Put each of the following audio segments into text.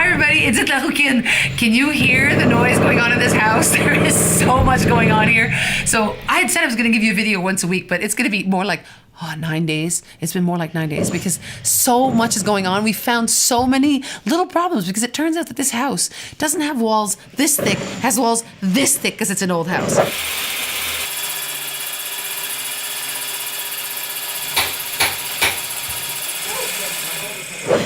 Hi everybody, it's Italukin. Can you hear the noise going on in this house? There is so much going on here. So I had said I was going to give you a video once a week, but it's going to be more like 9 days. It's been more like 9 days because so much is going on. We found so many little problems because it turns out that this house doesn't have walls this thick, has walls this thick because it's an old house.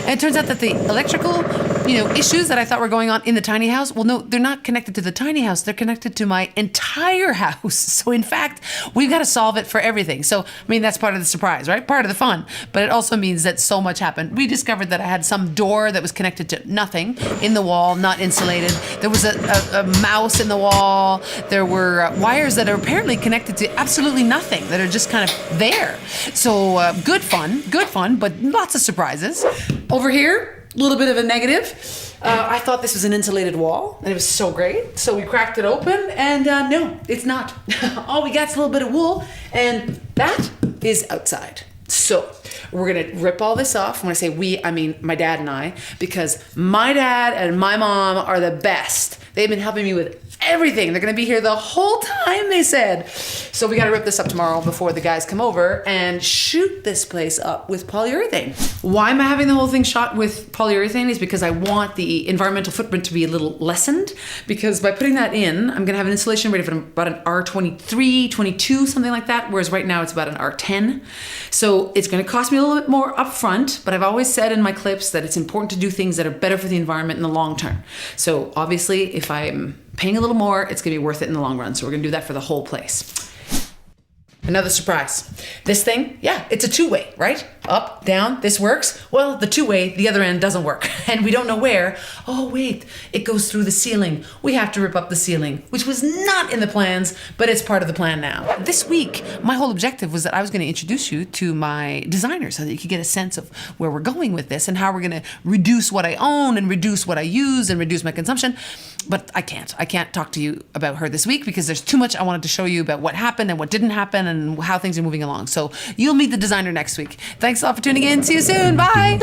And it turns out that the electrical, issues that I thought were going on in the tiny house, well, no, they're not connected to the tiny house. They're connected to my entire house. So in fact, we've got to solve it for everything. So, that's part of the surprise, right? Part of the fun. But it also means that so much happened. We discovered that I had some door that was connected to nothing in the wall, not insulated. There was a mouse in the wall. There were wires that are apparently connected to absolutely nothing, that are just kind of there. So good fun, but lots of surprises. Over here, a little bit of a negative. I thought this was an insulated wall, and it was so great. So we cracked it open, and no, it's not. All we got is a little bit of wool, and that is outside. So we're gonna rip all this off. When I say we, I mean my dad and I, because my dad and my mom are the best. They've been helping me with everything. They're gonna be here the whole time, they said. So we gotta rip this up tomorrow before the guys come over and shoot this place up with polyurethane. Why am I having the whole thing shot with polyurethane is because I want the environmental footprint to be a little lessened, because by putting that in, I'm gonna have an installation rate of about an R23, 22, something like that, whereas right now it's about an R10. So it's gonna cost me a little bit more upfront, but I've always said in my clips that it's important to do things that are better for the environment in the long term. So obviously, if I'm paying a little more, it's gonna be worth it in the long run. So we're gonna do that for the whole place. Another surprise. This thing, yeah, it's a two-way, right? Up, down, this works. Well, the two-way, the other end doesn't work. And we don't know where. Oh, wait, it goes through the ceiling. We have to rip up the ceiling, which was not in the plans, but it's part of the plan now. This week, my whole objective was that I was gonna introduce you to my designer so that you could get a sense of where we're going with this and how we're gonna reduce what I own and reduce what I use and reduce my consumption. But I can't talk to you about her this week because there's too much I wanted to show you about what happened and what didn't happen and how things are moving along. So you'll meet the designer next week. Thanks a lot for tuning in. See you soon. Bye.